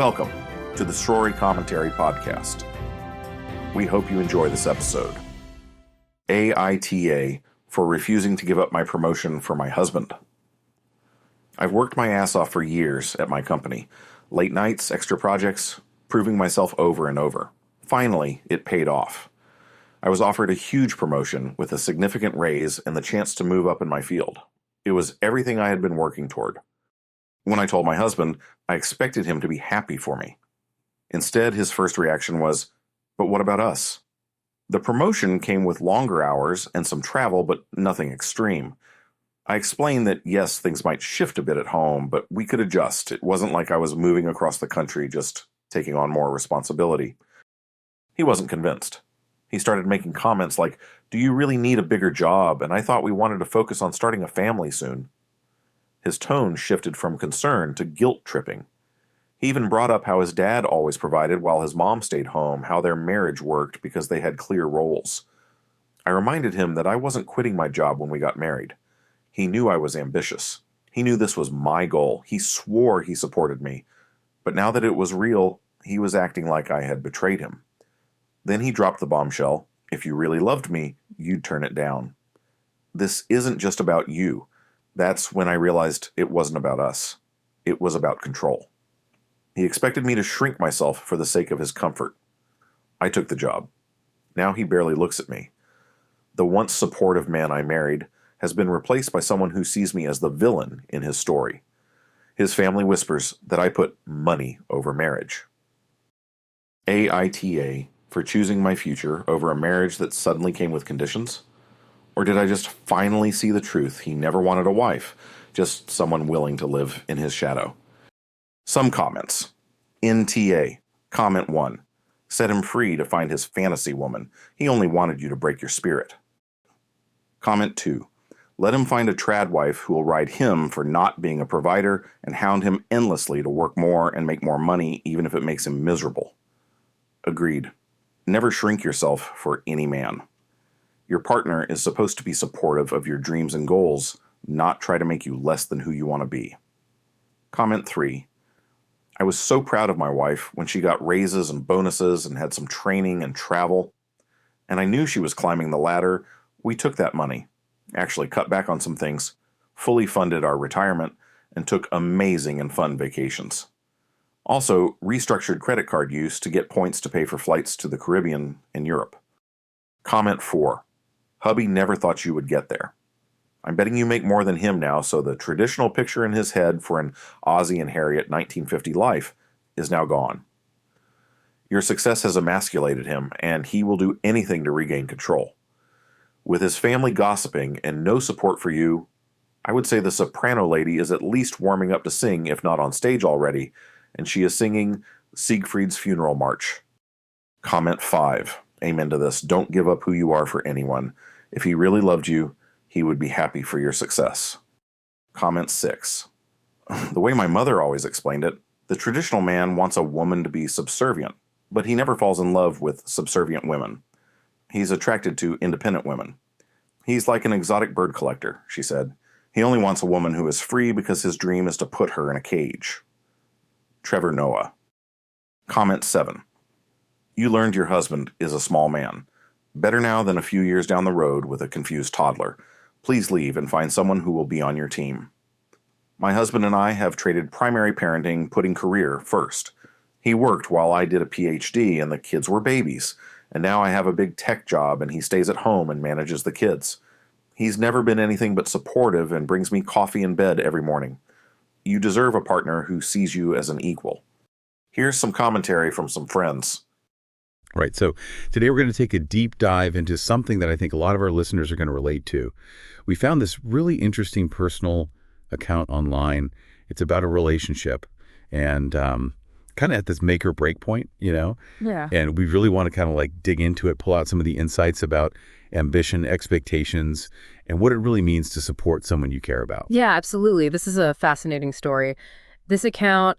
Welcome to the Story Commentary Podcast. We hope you enjoy this episode. AITA for refusing to give up my promotion for my husband. I've worked my ass off for years at my company. Late nights, extra projects, proving myself over and over. Finally, it paid off. I was offered a huge promotion with a significant raise and the chance to move up in my field. It was everything I had been working toward. When I told my husband, I expected him to be happy for me. Instead, his first reaction was, "But what about us?" The promotion came with longer hours and some travel, but nothing extreme. I explained that yes, things might shift a bit at home, but we could adjust. It wasn't like I was moving across the country, just taking on more responsibility. He wasn't convinced. He started making comments like, "Do you really need a bigger job? And I thought we wanted to focus on starting a family soon." His tone shifted from concern to guilt-tripping. He even brought up how his dad always provided while his mom stayed home, how their marriage worked because they had clear roles. I reminded him that I wasn't quitting my job when we got married. He knew I was ambitious. He knew this was my goal. He swore he supported me. But now that it was real, he was acting like I had betrayed him. Then he dropped the bombshell, "If you really loved me, you'd turn it down." This isn't just about you. That's when I realized it wasn't about us. It was about control. He expected me to shrink myself for the sake of his comfort. I took the job. Now he barely looks at me. The once supportive man I married has been replaced by someone who sees me as the villain in his story. His family whispers that I put money over marriage. AITA for choosing my future over a marriage that suddenly came with conditions? Or did I just finally see the truth? He never wanted a wife, just someone willing to live in his shadow. Some comments. NTA, comment 1. Set him free to find his fantasy woman. He only wanted you to break your spirit. Comment 2. Let him find a trad wife who will ride him for not being a provider and hound him endlessly to work more and make more money, even if it makes him miserable. Agreed. Never shrink yourself for any man. Your partner is supposed to be supportive of your dreams and goals, not try to make you less than who you want to be. Comment 3. I was so proud of my wife when she got raises and bonuses and had some training and travel. And I knew she was climbing the ladder. We took that money, actually cut back on some things, fully funded our retirement, and took amazing and fun vacations. Also, restructured credit card use to get points to pay for flights to the Caribbean and Europe. Comment 4. Hubby never thought you would get there. I'm betting you make more than him now, so the traditional picture in his head for an Ozzie and Harriet 1950 life is now gone. Your success has emasculated him, and he will do anything to regain control. With his family gossiping and no support for you, I would say the soprano lady is at least warming up to sing, if not on stage already, and she is singing Siegfried's Funeral March. Comment 5. Amen to this. Don't give up who you are for anyone. If he really loved you, he would be happy for your success. Comment 6. The way my mother always explained it, the traditional man wants a woman to be subservient, but he never falls in love with subservient women. He's attracted to independent women. He's like an exotic bird collector, she said. He only wants a woman who is free because his dream is to put her in a cage. Trevor Noah. Comment 7. You learned your husband is a small man. Better now than a few years down the road with a confused toddler. Please leave and find someone who will be on your team. My husband and I have traded primary parenting, putting career first. He worked while I did a PhD and the kids were babies. And now I have a big tech job and he stays at home and manages the kids. He's never been anything but supportive and brings me coffee in bed every morning. You deserve a partner who sees you as an equal. Here's some commentary from some friends. Right. So today we're going to take a deep dive into something that I think a lot of our listeners are going to relate to. We found this really interesting personal account online. It's about a relationship and kind of at this make or break point, you know? Yeah. And we really want to kind of like dig into it, pull out some of the insights about ambition, expectations, and what it really means to support someone you care about. Yeah, absolutely. This is a fascinating story. This account,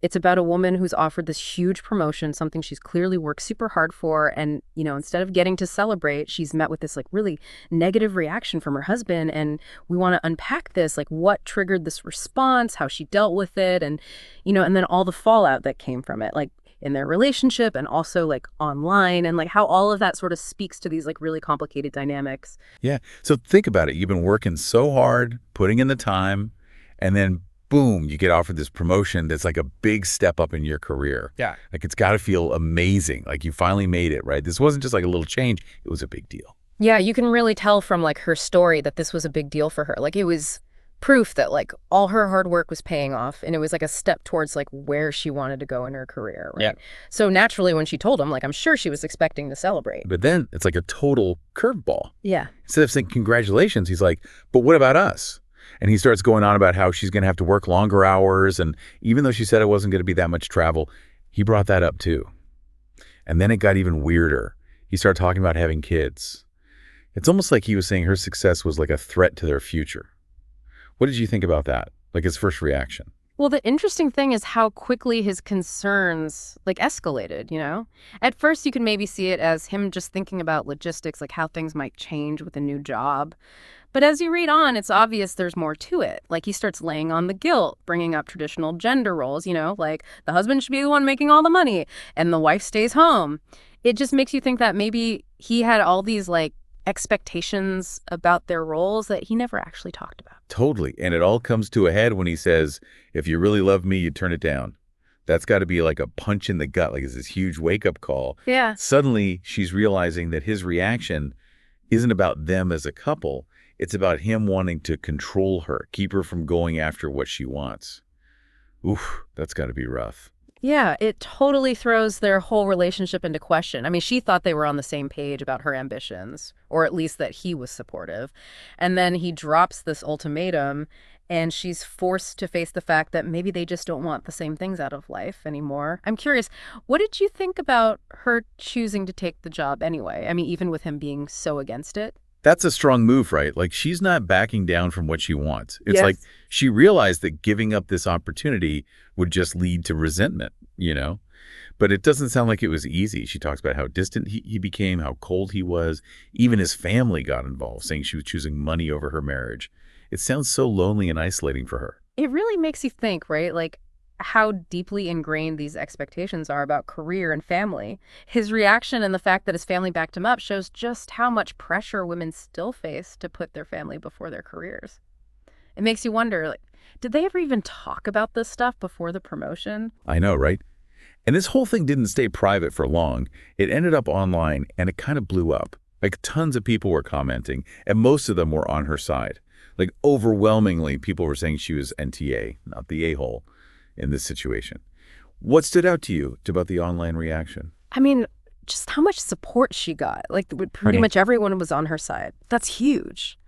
it's about a woman who's offered this huge promotion, something she's clearly worked super hard for. And, instead of getting to celebrate, she's met with this like really negative reaction from her husband. And we want to unpack this, like what triggered this response, how she dealt with it, and then all the fallout that came from it, like in their relationship and also like online, and like how all of that sort of speaks to these like really complicated dynamics. Yeah. So think about it. You've been working so hard, putting in the time, and then boom, you get offered this promotion that's like a big step up in your career. Yeah. Like it's got to feel amazing. Like you finally made it, right? This wasn't just like a little change. It was a big deal. Yeah, you can really tell from like her story that this was a big deal for her. Like it was proof that like all her hard work was paying off, and it was like a step towards like where she wanted to go in her career, right? Yeah. So naturally when she told him, like I'm sure she was expecting to celebrate. But then it's like a total curveball. Yeah. Instead of saying congratulations, he's like, but what about us? And he starts going on about how she's going to have to work longer hours. And even though she said it wasn't going to be that much travel, he brought that up too. And then it got even weirder. He started talking about having kids. It's almost like he was saying her success was like a threat to their future. What did you think about that? Like his first reaction? Well, the interesting thing is how quickly his concerns like escalated. At first you can maybe see it as him just thinking about logistics, like how things might change with a new job. But as you read on, it's obvious there's more to it. Like he starts laying on the guilt, bringing up traditional gender roles, like the husband should be the one making all the money and the wife stays home. It just makes you think that maybe he had all these like expectations about their roles that he never actually talked about. Totally. And it all comes to a head when he says, if you really love me, you turn it down. That's got to be like a punch in the gut, like it's this huge wake-up call. Yeah. Suddenly, she's realizing that his reaction isn't about them as a couple. It's about him wanting to control her, keep her from going after what she wants. Oof, that's got to be rough. Yeah, it totally throws their whole relationship into question. I mean, she thought they were on the same page about her ambitions, or at least that he was supportive. And then he drops this ultimatum, and she's forced to face the fact that maybe they just don't want the same things out of life anymore. I'm curious, what did you think about her choosing to take the job anyway? I mean, even with him being so against it? That's a strong move, right? Like she's not backing down from what she wants. It's Yes. like she realized that giving up this opportunity would just lead to resentment, But it doesn't sound like it was easy. She talks about how distant he became, how cold he was. Even his family got involved, saying she was choosing money over her marriage. It sounds so lonely and isolating for her. It really makes you think, right? Like how deeply ingrained these expectations are about career and family. His reaction and the fact that his family backed him up shows just how much pressure women still face to put their family before their careers. It makes you wonder, like, did they ever even talk about this stuff before the promotion? I know, right? And this whole thing didn't stay private for long. It ended up online, and it kind of blew up. Like, tons of people were commenting, and most of them were on her side. Like, overwhelmingly, people were saying she was NTA, not the a-hole, in this situation. What stood out to you about the online reaction? I mean, just how much support she got. Like, pretty much everyone was on her side. That's huge.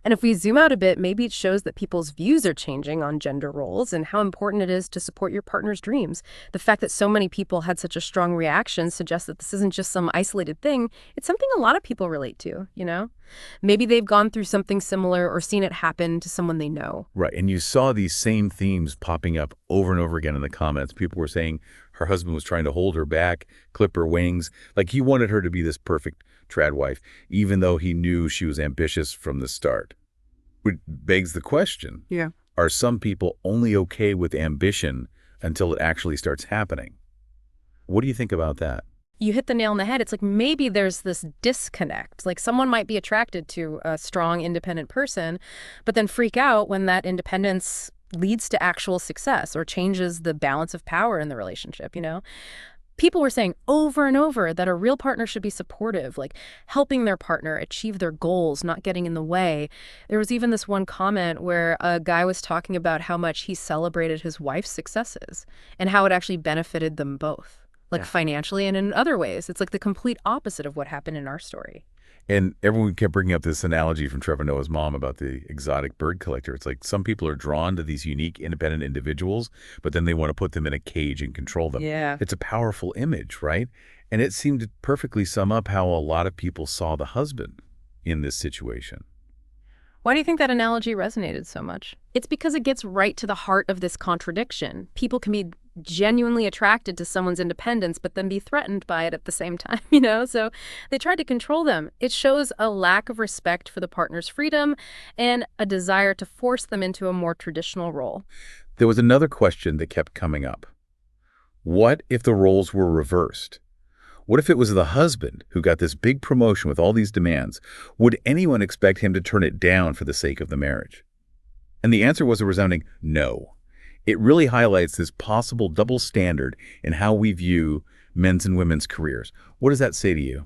And if we zoom out a bit, maybe it shows that people's views are changing on gender roles and how important it is to support your partner's dreams. The fact that so many people had such a strong reaction suggests that this isn't just some isolated thing. It's something a lot of people relate to, Maybe they've gone through something similar or seen it happen to someone they know. Right, and you saw these same themes popping up over and over again in the comments. People were saying her husband was trying to hold her back, clip her wings. Like he wanted her to be this perfect trad wife, even though he knew she was ambitious from the start. Which begs the question, are some people only okay with ambition until it actually starts happening? What do you think about that? You hit the nail on the head. It's like maybe there's this disconnect. Like someone might be attracted to a strong, independent person, but then freak out when that independence leads to actual success or changes the balance of power in the relationship, People were saying over and over that a real partner should be supportive, like helping their partner achieve their goals, not getting in the way. There was even this one comment where a guy was talking about how much he celebrated his wife's successes and how it actually benefited them both, like financially and in other ways. It's like the complete opposite of what happened in our story. And everyone kept bringing up this analogy from Trevor Noah's mom about the exotic bird collector. It's like some people are drawn to these unique, independent individuals, but then they want to put them in a cage and control them. Yeah. It's a powerful image, right? And it seemed to perfectly sum up how a lot of people saw the husband in this situation. Why do you think that analogy resonated so much? It's because it gets right to the heart of this contradiction. People can be genuinely attracted to someone's independence, but then be threatened by it at the same time, So they tried to control them. It shows a lack of respect for the partner's freedom and a desire to force them into a more traditional role. There was another question that kept coming up. What if the roles were reversed? What if it was the husband who got this big promotion with all these demands? Would anyone expect him to turn it down for the sake of the marriage? And the answer was a resounding no. It really highlights this possible double standard in how we view men's and women's careers. What does that say to you?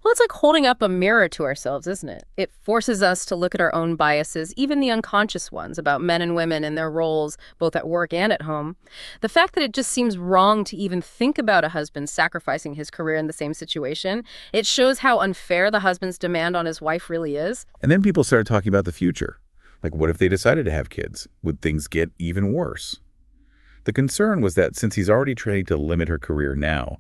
Well, it's like holding up a mirror to ourselves, isn't it? It forces us to look at our own biases, even the unconscious ones, about men and women and their roles, both at work and at home. The fact that it just seems wrong to even think about a husband sacrificing his career in the same situation, it shows how unfair the husband's demand on his wife really is. And then people started talking about the future. Like, what if they decided to have kids? Would things get even worse? The concern was that since he's already trying to limit her career now,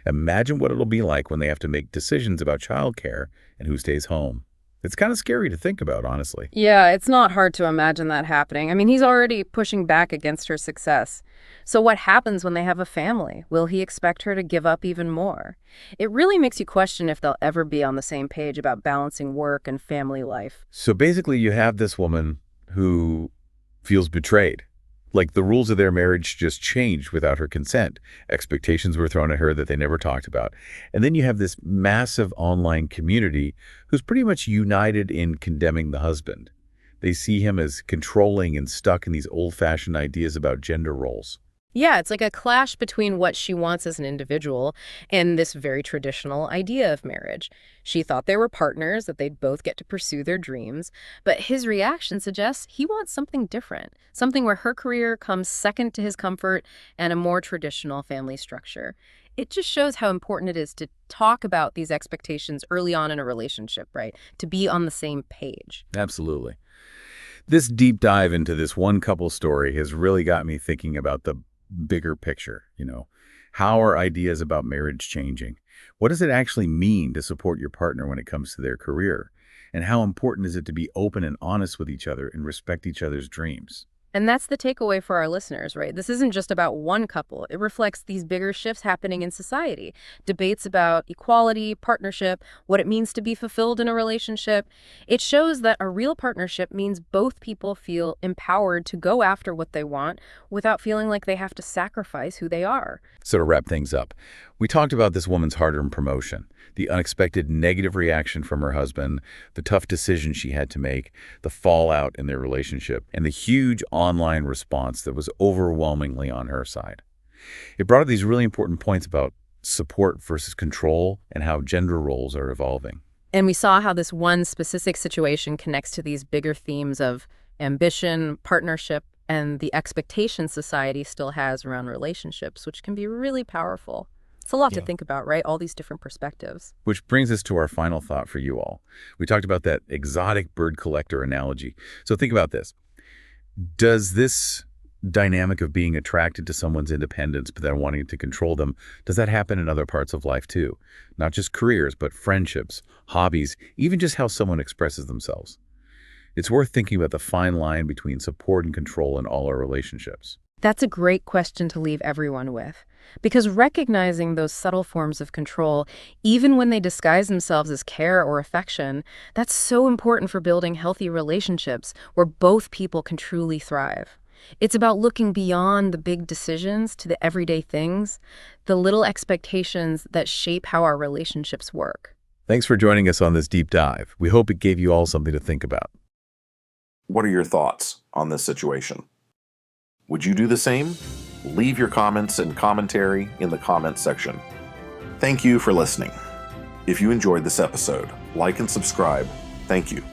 imagine what it'll be like when they have to make decisions about childcare and who stays home. It's kind of scary to think about, honestly. Yeah, it's not hard to imagine that happening. I mean, he's already pushing back against her success. So what happens when they have a family? Will he expect her to give up even more? It really makes you question if they'll ever be on the same page about balancing work and family life. So basically, you have this woman who feels betrayed. Like the rules of their marriage just changed without her consent. Expectations were thrown at her that they never talked about. And then you have this massive online community who's pretty much united in condemning the husband. They see him as controlling and stuck in these old-fashioned ideas about gender roles. Yeah, it's like a clash between what she wants as an individual and this very traditional idea of marriage. She thought they were partners, that they'd both get to pursue their dreams, but his reaction suggests he wants something different, something where her career comes second to his comfort and a more traditional family structure. It just shows how important it is to talk about these expectations early on in a relationship, right? To be on the same page. Absolutely. This deep dive into this one couple story has really got me thinking about the bigger picture. How are ideas about marriage changing? What does it actually mean to support your partner when it comes to their career? And how important is it to be open and honest with each other and respect each other's dreams? And that's the takeaway for our listeners, right? This isn't just about one couple. It reflects these bigger shifts happening in society. Debates about equality, partnership, what it means to be fulfilled in a relationship. It shows that a real partnership means both people feel empowered to go after what they want without feeling like they have to sacrifice who they are. So to wrap things up, we talked about this woman's hard-earned promotion, the unexpected negative reaction from her husband, the tough decision she had to make, the fallout in their relationship, and the huge online response that was overwhelmingly on her side. It brought up these really important points about support versus control and how gender roles are evolving. And we saw how this one specific situation connects to these bigger themes of ambition, partnership, and the expectations society still has around relationships, which can be really powerful. It's a lot to think about, right? All these different perspectives. Which brings us to our final thought for you all. We talked about that exotic bird collector analogy. So think about this. Does this dynamic of being attracted to someone's independence but then wanting to control them, does that happen in other parts of life too? Not just careers, but friendships, hobbies, even just how someone expresses themselves. It's worth thinking about the fine line between support and control in all our relationships. That's a great question to leave everyone with, because recognizing those subtle forms of control, even when they disguise themselves as care or affection, that's so important for building healthy relationships where both people can truly thrive. It's about looking beyond the big decisions to the everyday things, the little expectations that shape how our relationships work. Thanks for joining us on this deep dive. We hope it gave you all something to think about. What are your thoughts on this situation? Would you do the same? Leave your comments and commentary in the comments section. Thank you for listening. If you enjoyed this episode, like and subscribe. Thank you.